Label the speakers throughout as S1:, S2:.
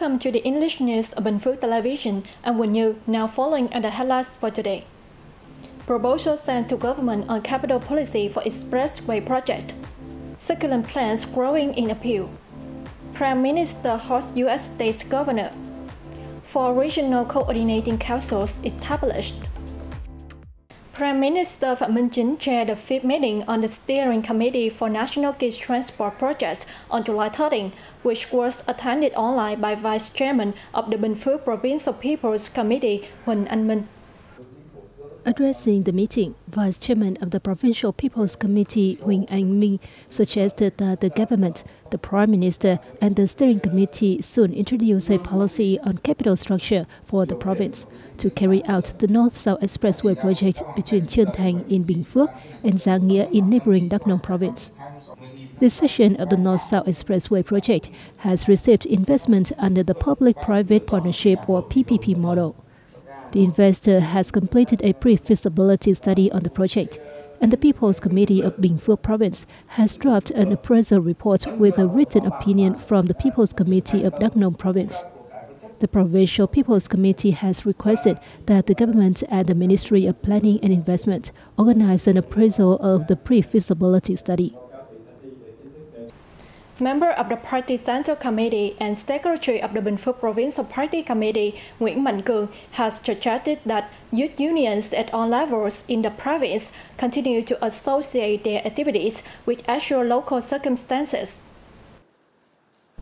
S1: Welcome to the English news of Bình Phước Television. I'm Quỳnh Như, now following are the headlines for today. Proposal sent to government on capital policy for expressway project. Succulent plants growing in appeal. Prime Minister hosts U.S. State Governor. 4 regional coordinating councils established. Prime Minister Phạm Minh Chính chaired the 5th meeting on the Steering Committee for National Gauge Transport Projects on July 13, which was attended online by Vice Chairman of the Bình Phước Provincial People's Committee, Hình.
S2: Addressing the meeting, Vice Chairman of the Provincial People's Committee, Huỳnh suggested that the government, the Prime Minister, and the Steering Committee soon introduce a policy on capital structure for the province to carry out the North-South Expressway project between Truyền in Bình Phước and Giải in neighboring Đắk Nông province. This section of the North-South Expressway project has received investment under the Public-Private Partnership or PPP model. The investor has completed a pre-feasibility study on the project, and the People's Committee of Bình Phước Province has drafted an appraisal report with a written opinion from the People's Committee of Đắk Nông Province. The Provincial People's Committee has requested that the government and the Ministry of Planning and Investment organize an appraisal of the pre-feasibility study.
S1: Member of the Party Central Committee and Secretary of the Bình Phước Provincial Party Committee, Nguyễn has suggested that youth unions at all levels in the province continue to associate their activities with actual local circumstances.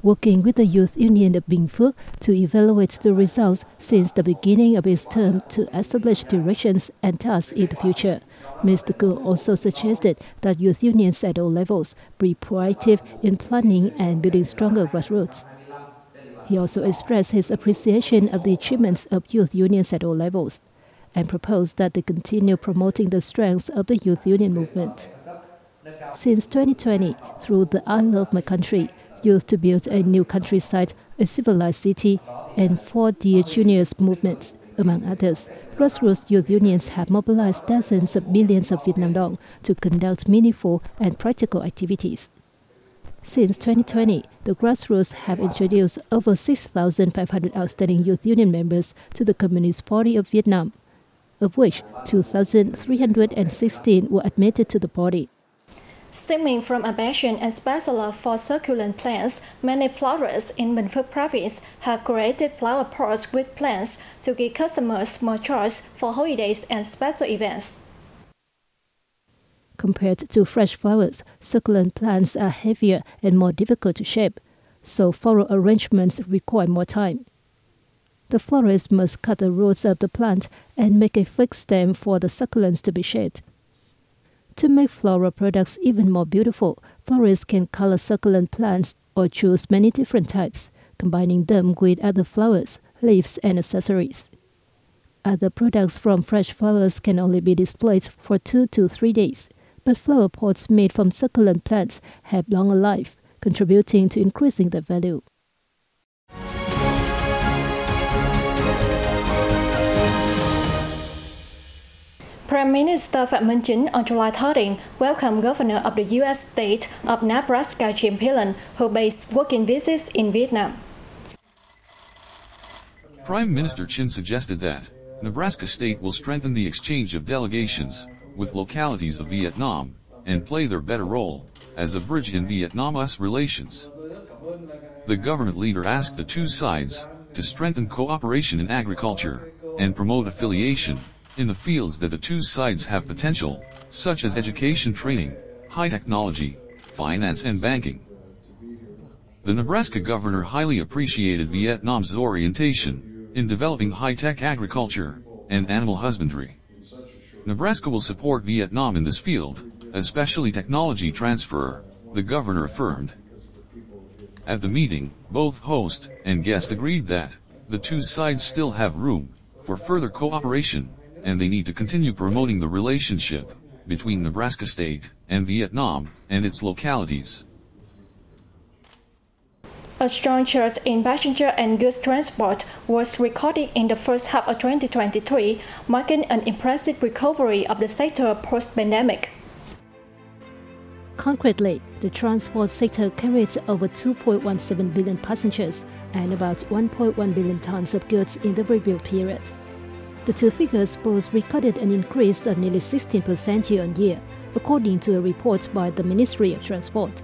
S2: Working with the Youth Union of Bình Phước to evaluate the results since the beginning of its term to establish directions and tasks in the future. Mr. Cương also suggested that youth unions at all levels be proactive in planning and building stronger grassroots. He also expressed his appreciation of the achievements of youth unions at all levels and proposed that they continue promoting the strengths of the youth union movement. Since 2020, through the I Love My Country, Youth to Build a New Countryside, a Civilized City, and 4 Dear Juniors movements, among others, grassroots youth unions have mobilized dozens of millions of Vietnam dong to conduct meaningful and practical activities. Since 2020, the grassroots have introduced over 6,500 outstanding youth union members to the Communist Party of Vietnam, of which 2,316 were admitted to the party.
S1: Stemming from a passion and special love for succulent plants, many florists in Bình Phước province have created flower pots with plants to give customers more choice for holidays and special events.
S2: Compared to fresh flowers, succulent plants are heavier and more difficult to shape, so floral arrangements require more time. The florist must cut the roots of the plant and make a fixed stem for the succulents to be shaped. To make floral products even more beautiful, florists can color succulent plants or choose many different types, combining them with other flowers, leaves, and accessories. Other products from fresh flowers can only be displayed for 2 to 3 days, but flower pots made from succulent plants have longer life, contributing to increasing their value.
S1: Prime Minister Phạm Minh Chính on July 13 welcomed Governor of the U.S. state of Nebraska Jim Pillen, who based working visits in Vietnam.
S3: Prime Minister Chin suggested that Nebraska state will strengthen the exchange of delegations with localities of Vietnam and play their better role as a bridge in Vietnam-US relations. The government leader asked the two sides to strengthen cooperation in agriculture and promote affiliation in the fields that the two sides have potential, such as education training, high technology, finance and banking. The Nebraska governor highly appreciated Vietnam's orientation in developing high-tech agriculture and animal husbandry. Nebraska will support Vietnam in this field, especially technology transfer, the governor affirmed. At the meeting, both host and guest agreed that the two sides still have room for further cooperation, and they need to continue promoting the relationship between Nebraska state and Vietnam and its localities.
S1: A strong surge in passenger and goods transport was recorded in the first half of 2023, marking an impressive recovery of the sector post-pandemic.
S2: Concretely, the transport sector carried over 2.17 billion passengers and about 1.1 billion tons of goods in the review period. The two figures both recorded an increase of nearly 16% year-on-year, according to a report by the Ministry of Transport.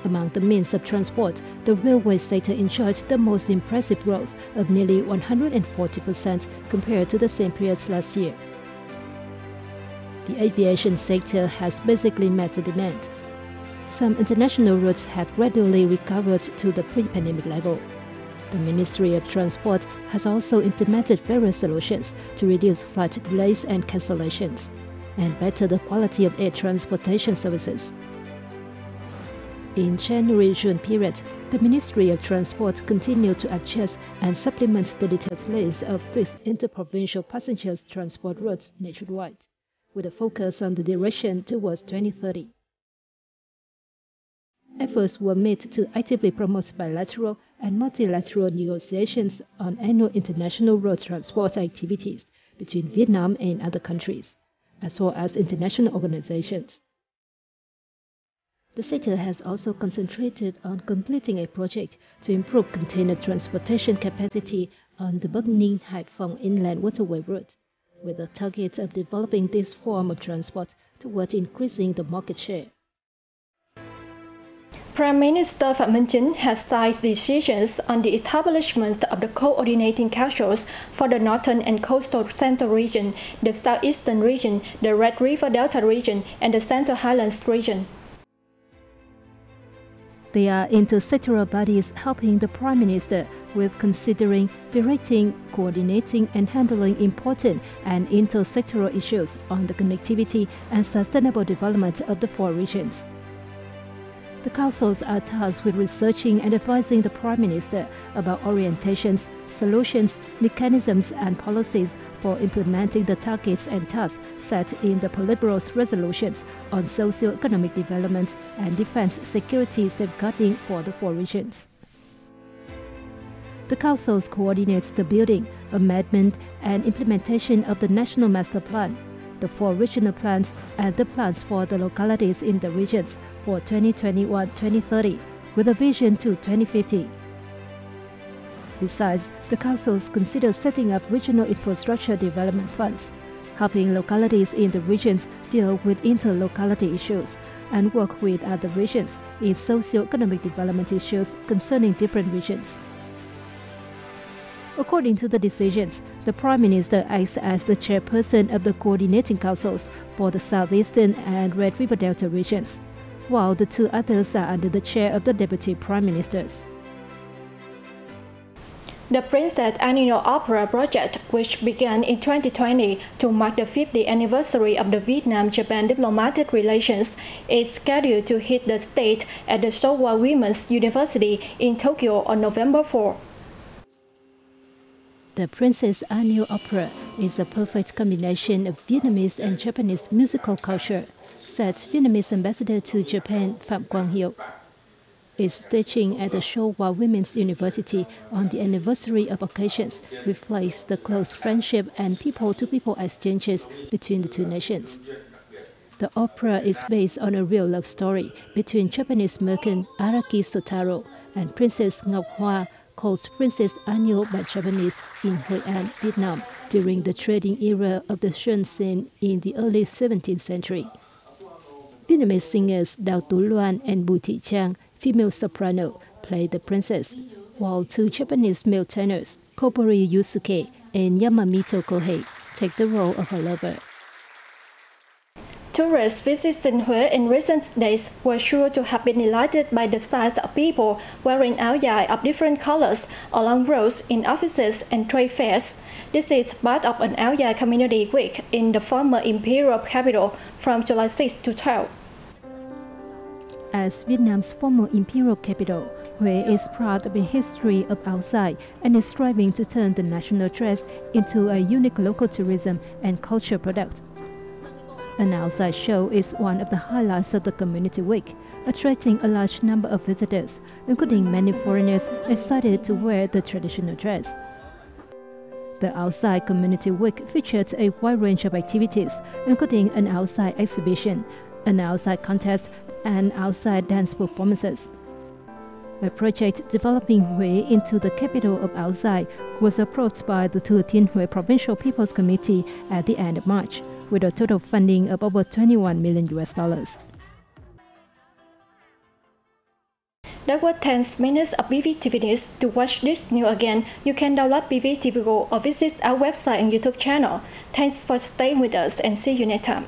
S2: Among the means of transport, the railway sector enjoyed the most impressive growth of nearly 140% compared to the same period last year. The aviation sector has basically met the demand. Some international routes have gradually recovered to the pre-pandemic level. The Ministry of Transport has also implemented various solutions to reduce flight delays and cancellations, and better the quality of air transportation services. In January-June period, the Ministry of Transport continued to adjust and supplement the detailed list of fixed interprovincial passengers transport routes nationwide, with a focus on the direction towards 2030. Efforts were made to actively promote bilateral and multilateral negotiations on annual international road transport activities between Vietnam and other countries, as well as international organizations. The sector has also concentrated on completing a project to improve container transportation capacity on the Bắc Ninh-Hải Phòng inland waterway route, with the target of developing this form of transport towards increasing the market share.
S1: Prime Minister Phạm Minh Chính has signed decisions on the establishment of the coordinating councils for the Northern and Coastal Central region, the Southeastern region, the Red River Delta region, and the Central Highlands region.
S2: They are intersectoral bodies helping the Prime Minister with considering, directing, coordinating and handling important and intersectoral issues on the connectivity and sustainable development of the four regions. The councils are tasked with researching and advising the Prime Minister about orientations, solutions, mechanisms and policies for implementing the targets and tasks set in the Politburo's resolutions on socio-economic development and defense security safeguarding for the four regions. The councils coordinates the building, amendment and implementation of the National Master Plan, the four regional plans and the plans for the localities in the regions for 2021-2030, with a vision to 2050. Besides, the councils consider setting up regional infrastructure development funds, helping localities in the regions deal with inter-locality issues, and work with other regions in socio-economic development issues concerning different regions. According to the decisions, the Prime Minister acts as the chairperson of the coordinating councils for the Southeastern and Red River Delta regions, while the two others are under the chair of the Deputy Prime Ministers.
S1: The Princess Annual Opera project, which began in 2020 to mark the 50th anniversary of the Vietnam-Japan diplomatic relations, is scheduled to hit the stage at the Showa Women's University in Tokyo on November 4.
S2: The Princess Annual Opera is a perfect combination of Vietnamese and Japanese musical culture, said Vietnamese ambassador to Japan Phạm Quang Hiệu. Its staging at the Showa Women's University on the anniversary of occasions reflects the close friendship and people-to-people exchanges between the two nations. The opera is based on a real love story between Japanese merchant Araki Sotaro and Princess Ngọc Hoa, called Princess Annual by Japanese in Hội An, Vietnam, during the trading era of the Xuân Sen in the early 17th century. Vietnamese singers Đào Tú Loan and Bùi Thị Trang, female soprano, play the princess, while two Japanese male tenors, Kobori Yusuke and Yamamito Kohei, take the role of her lover.
S1: Tourists visiting Huế in recent days were sure to have been delighted by the sight of people wearing áo dài of different colors along roads in offices and trade fairs. This is part of an áo dài community week in the former imperial capital from July 6 to 12.
S2: As Vietnam's former imperial capital, Huế is proud of a history of áo dài and is striving to turn the national dress into a unique local tourism and culture product. An outside show is one of the highlights of the Community Week, attracting a large number of visitors, including many foreigners excited to wear the traditional dress. The Outside Community Week featured a wide range of activities, including an outside exhibition, an outside contest, and outside dance performances. A project developing Hue into the capital of outside was approved by the Thừa Provincial People's Committee at the end of March, with a total funding of over $21 million.
S1: That was 10 minutes of BPTV News. To watch this news again, you can download BPTV Go or visit our website and YouTube channel. Thanks for staying with us and see you next time.